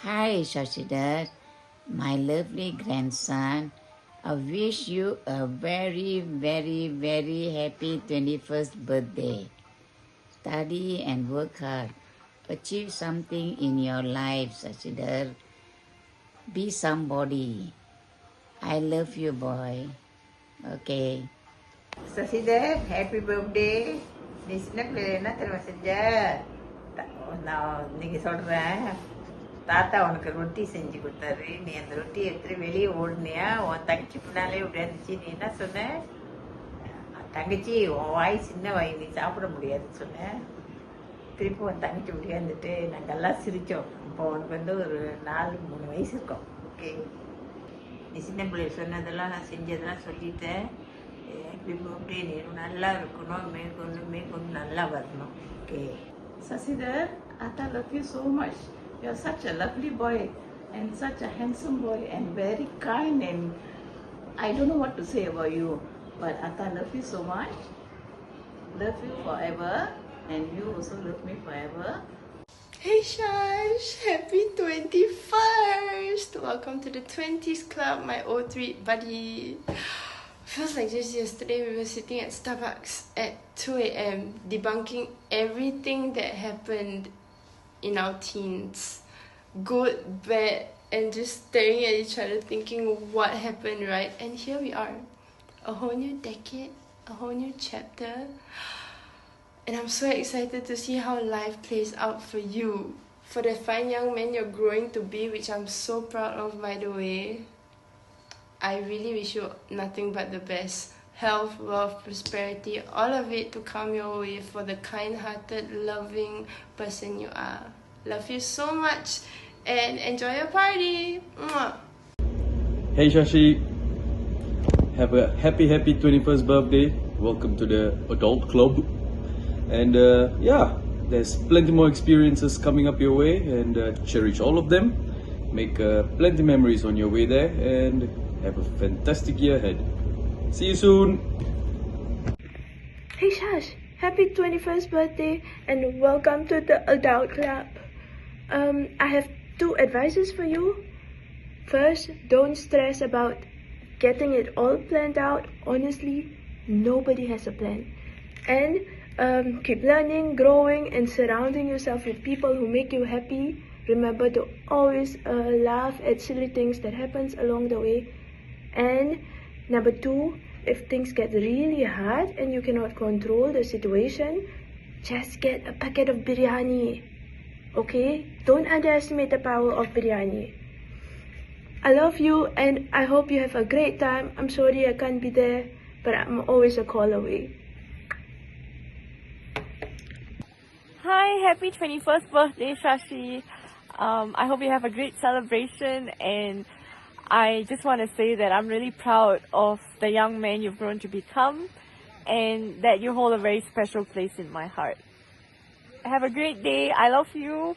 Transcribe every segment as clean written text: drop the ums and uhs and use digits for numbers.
Hi, Shashidhar, my lovely grandson. I wish you a very, very, very happy 21st birthday. Study and work hard. Achieve something in your life, Shashidhar. Be somebody. I love you, boy. Okay. Shashidhar, happy birthday. நீ சின்ன பிள்ளைல என்ன தெரியுமா செஞ்ச? நான் இன்னைக்கு சொல்கிறேன். தாத்தா உனக்கு ரொட்டி செஞ்சு கொடுத்தாரு. நீ அந்த ரொட்டி எடுத்துட்டு வெளியே ஓடுனியா? உன் தங்கச்சி பின்னாலே இப்படி இருந்துச்சு. நீ என்ன சொன்ன? தங்கச்சி உன் வாய் சின்ன வாய், நீ சாப்பிட முடியாதுன்னு சொன்னேன். திருப்பி உன் தங்கச்சி இப்படி வந்துட்டு நாங்கள் எல்லாம் சிரித்தோம். இப்போ உனக்கு ஒரு 4-3 வயசு இருக்கும். ஓகே, நீ சின்ன பிள்ளை சொன்னதெல்லாம் நான் செஞ்சதெல்லாம் சொல்லிட்டேன். ஹாப்பி பர்த்டே, நீ நல்லா இருக்கணும், மேற்கொண்டு நல்லா வரணும். Okay Sasidhar, Atta love you so much. You're such a lovely boy and such a handsome boy and very kind, and I don't know what to say about you, but Atta love you so much. Love you forever, and you also love me forever. Hey Shash, happy 21st! Welcome to the 20s club, my old sweet buddy. Feels like just yesterday we were sitting at Starbucks at 2 a.m. debunking everything that happened in our teens. Good, bad, and just staring at each other thinking what happened, right? And here we are. A whole new decade, a whole new chapter. And I'm so excited to see how life plays out for you. For the fine young man you're growing to be, which I'm so proud of, by the way. I really wish you nothing but the best. Health, wealth, prosperity, all of it to come your way for the kind-hearted, loving person you are. Love you so much and enjoy your party. Mwah. Hey Shashi, have a happy 21st birthday. Welcome to the adult club. And yeah, there's plenty more experiences coming up your way, and cherish all of them. Make plenty memories on your way there, and have a fantastic year ahead. See you soon. Hey Shash, happy 21st birthday and welcome to the adult club. I have 2 advices for you. First, don't stress about getting it all planned out. Honestly, nobody has a plan. And keep learning, growing, and surrounding yourself with people who make you happy. Remember to always laugh at silly things that happens along the way. And number 2, if things get really hard and you cannot control the situation, just get a packet of biryani. Okay? Don't underestimate the power of biryani. I love you and I hope you have a great time. I'm sorry I can't be there, but I'm always a call away. Hi, happy 21st birthday, Shashi. I hope you have a great celebration, and I just want to say that I'm really proud of the young man you've grown to become, and that you hold a very special place in my heart. Have a great day. I love you.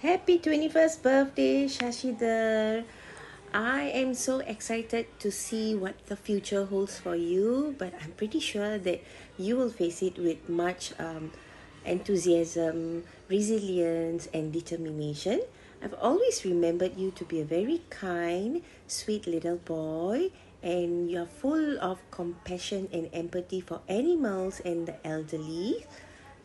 Happy 21st birthday, Shashidhar. I am so excited to see what the future holds for you, but I'm pretty sure that you will face it with much enthusiasm, resilience, and determination. I've always remembered you to be a very kind, sweet little boy, and you're full of compassion and empathy for animals and the elderly.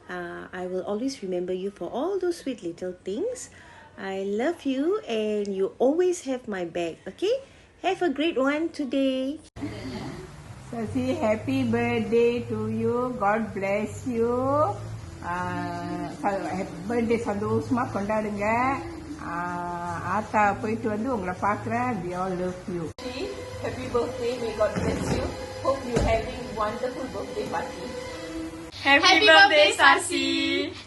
I will always remember you for all those sweet little things. I love you and you always have my back, okay? Have a great one today. Shashi, happy birthday to you. God bless you. Birthday சந்தோஷமாக கொண்டாடுங்க. ஆத்தா போயிட்டு உங்களை பார்க்குறேன். We all love you. Happy birthday, may God bless you. Hope you're having wonderful birthday party. Happy birthday, Sasi.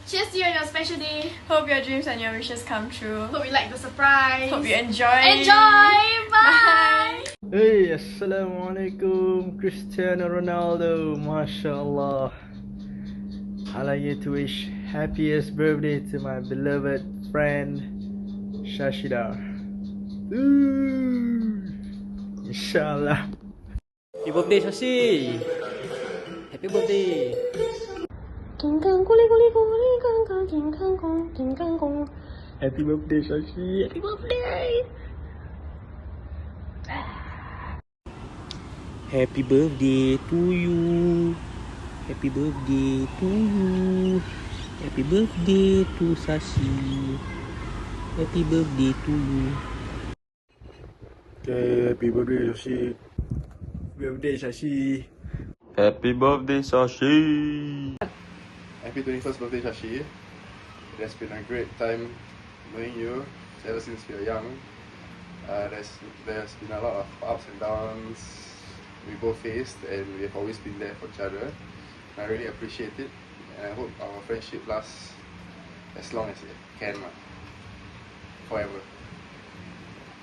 Cheers to you on your special day. Hope your dreams and your wishes come true. Hope you like the surprise. Hope you enjoy. Enjoy! Bye! Hey, Assalamualaikum, Cristiano Ronaldo, MashaAllah. I'd like to wish happiest birthday to my beloved friend, Shashidhar. Inshallah. Happy birthday, Shashi. Happy birthday. 金刚咕哩咕哩咕哩刚刚金刚公金刚公。Happy birthday, Shashi. Happy birthday. Happy birthday to you. Happy birthday to you. Happy birthday to Sashi. Happy birthday to you. Okay, happy birthday, Shashi. Birthday, Shashi. Happy birthday, Sashi. Happy 21st birthday, Shashi. It has been a great time knowing you ever since we were young. There's been a lot of ups and downs we both faced, and we've always been there for each other. I really appreciate it, and I hope our friendship lasts as long as it can, forever.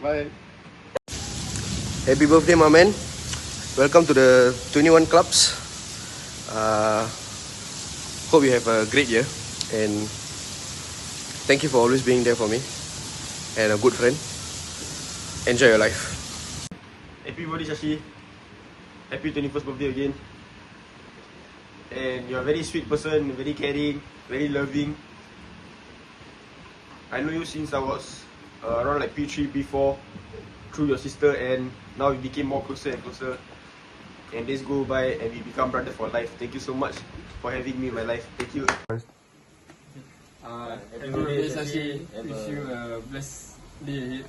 Bye. Happy birthday, my man. Welcome to the 21 Clubs. Hope you have a great year, and thank you for always being there for me and a good friend. Enjoy your life. Happy birthday, Shashi. Happy 21st birthday again. And you're a very sweet person, very caring, very loving. I know you since I was around like P3, P4 through your sister, and now we became more closer and closer. And days go by and we become brothers for life. Thank you so much for having me in my life. Thank you. Happy birthday, Shashi. Wish you a blessed day ahead.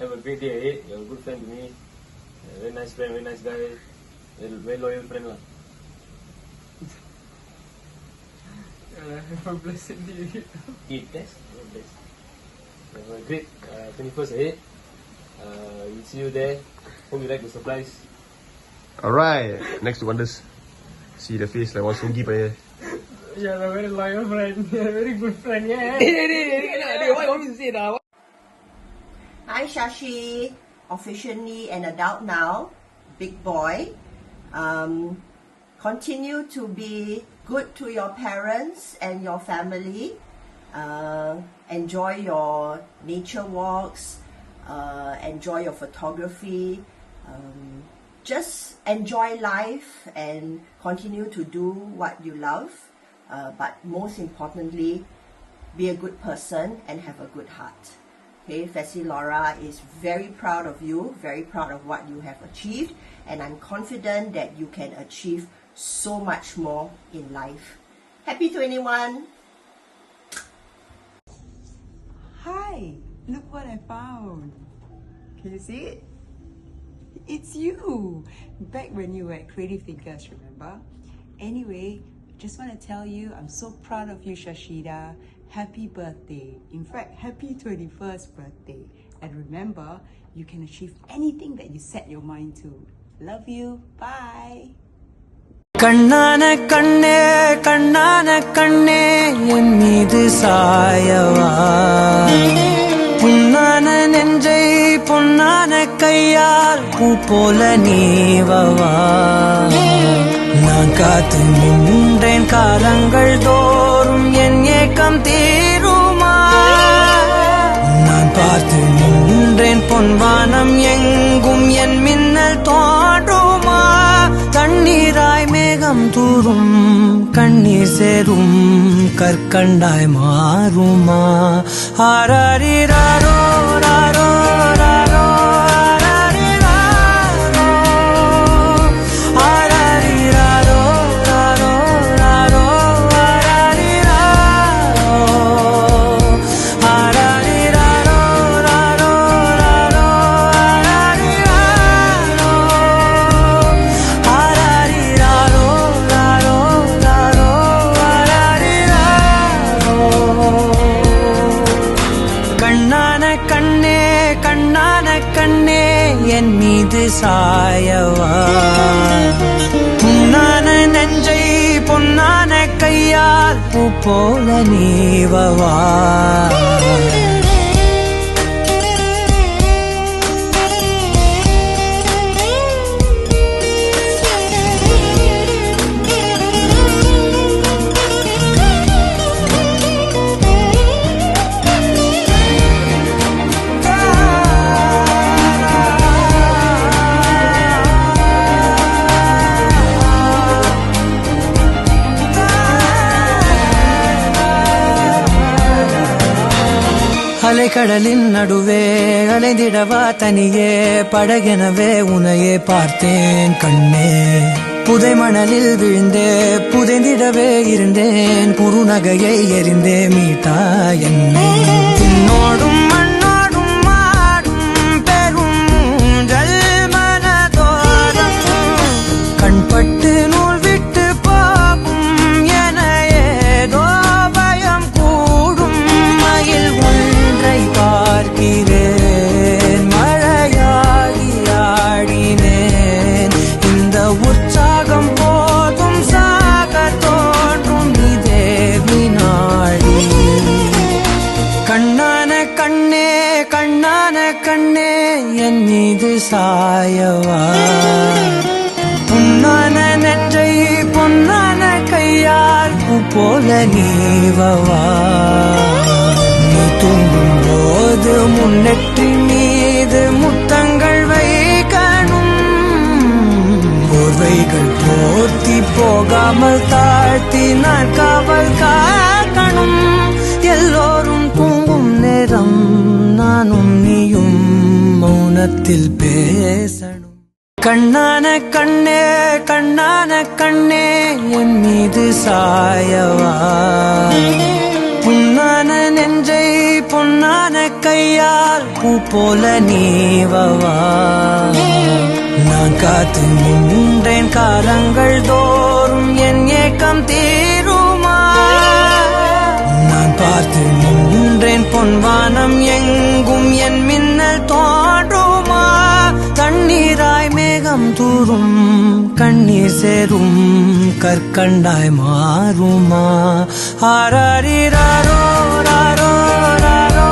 Have a great day ahead. You're a good friend to me. Very nice friend, very nice guy. Very loyal friend lah. Have a blessed day ahead. Yes, have a great 21st ahead. We'll see you there. Hope you like the surprise. Alright, next to Wonders. See the face like one sungi pa here. You're a very loyal friend. You're a very good friend. Yeah. What you want me to say now? Hi Shashi, officially an adult now, big boy. Continue to be good to your parents and your family. Enjoy your nature walks, enjoy your photography. Just enjoy life and continue to do what you love. But most importantly, be a good person and have a good heart. Okay, Fessie Laura is very proud of you, very proud of what you have achieved, and I'm confident that you can achieve so much more in life. Happy 21! Hi, look what I found. Can you see it? It's you! Back when you were at Creative Thinkers, remember? Anyway, just want to tell you, I'm so proud of you, Shashida. Happy birthday. In fact, happy 21st birthday. And remember, you can achieve anything that you set your mind to. Love you. Bye. கண்ணான கண்ணே கண்ணான கண்ணே என் மீது சாயவா புண்ணான நெஞ்சை பொன்னான கையால் பூ போல நீவவா நான் காத்து நின்றேன் காலங்கள் தோறும் என் ஏக்கம் தீருமா நான் பார்த்து நின்றேன் பொன்வானம் எங்கும் என் மின்னல் தோன்றுமா தண்ணீராய் மேகம் தூரும் கண்ணீர் சேரும் கற்கண்டாய் மாறுமா ஆராரிராரோ ராரோ ராரோ என் மீது சாயவா புண்ணான நெஞ்சை பொன்னான கையால் பூ போல நீவவா அலைக்கடலின் நடுவே அலைந்திடவா தனியே படகெனவே உனையே பார்த்தேன் கண்ணே புதை மணலில் விழுந்தே புதைந்திடவே இருந்தேன் குறுநகையை எறிந்தே மீட்டா என்னை உன்னோடும் மண்ணோடும் மாடும் பெரும் ஊஞ்சல் மனதோரம் கண்பட்டு நூல் விட்டு போகும் என ஏதோ பயம் கூடும் மயில் ஒன்றை பார்க்கிறேன் மழையாகி ஆடினேன் இந்த உற்சாகம் போதும் சாக தோன்றும் இதே வினாடி கண்ணான கண்ணே கண்ணான கண்ணே என் மீது சாயவா புண்ணான நெற்றை பொன்னான கையால் பூ போல நீவவா நீ தூங்கும் போது முன்னெற்றி மீது முத்தங்கள் வைக்கணும் போர்வைகள் போர்த்தி போகாமல் தாழ்த்தி நான் காவல் காக்கணும் எல்லோரும் தூங்கும் நேரம் நானும் நீயும் மௌனத்தில் பேசணும் கண்ணான கண்ணே கண்ணான கண்ணே என் மீது சாயவா புண்ணான நெஞ்சை பொன்னான கையால் பூ போல நீவவா நான் காத்து நின்றேன் காலங்கள் தோறும் என் ஏக்கம் தீருமா நான் பார்த்து நின்றேன் பொன்வானம் எங்கும் என் மின்னல் தோன்றுமா தண்ணீராய் மேகம் தூரும் கண்ணீர் சேரும் கற்கண்டாய் மாறுமா ஆராரிராரோ ராரோ ராரோ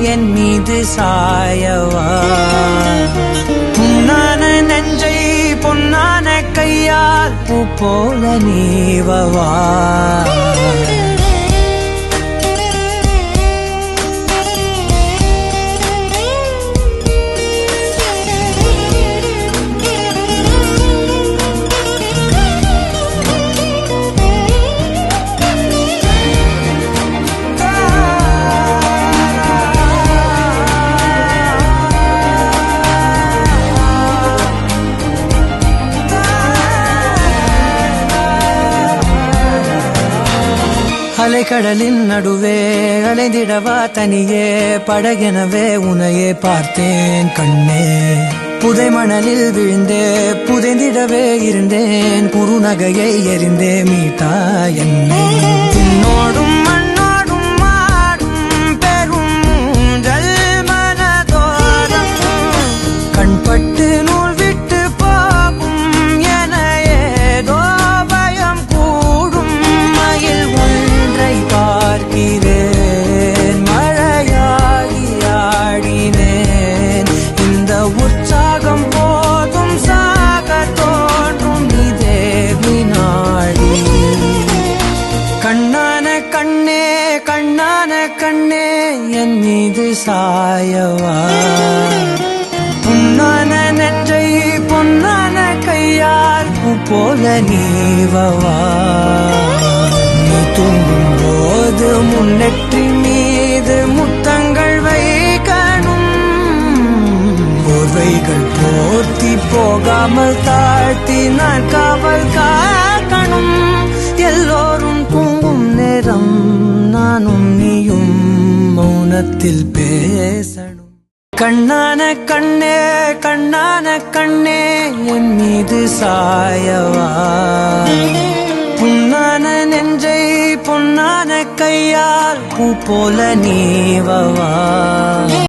என் மீது சாயவா புண்ணான நெஞ்சை பொன்னான கையால் பூ போல நீவவா அலைக்கடலின் நடுவே அலைந்திடவா தனியே படகெனவே உனையே பார்த்தேன் கண்ணே புதை மணலில் விழுந்தே புதைந்திடவே இருந்தேன் குறுநகையை எறிந்தே மீட்டா என்னை உன்னோடும் மண்ணோடும் மாடும் பெரும் ஊஞ்சல் மனதோரம் கண்பட்டு நூல் விட்டு போகும் என ஏதோ பயம் கூடும் மயில் பார்க்கிறேன் மழையாகி ஆடினேன் இந்த உற்சாகம் போதும் சாக தோன்றும் இதே வினாடி கண்ணான கண்ணே கண்ணான கண்ணே என் மீது சாயவா புண்ணான நெற்றை பொன்னான கையால் பூ போல நீவவா நீ தூங்கும் போது முன்னெற்றி மீது முத்தங்கள் வைக்கணும் போர்வைகள் போர்த்தி போகாமல் தாழ்த்தி நான் காவல் காக்கணும் எல்லோரும் தூங்கும் நேரம் நானும் நீயும் மௌனத்தில் பேசணும் கண்ணான கண்ணே கண்ணான கண்ணே என் மீது சாயவா புண்ணான நெஞ்சை பொன்னான கையால் பூ போல நீவவா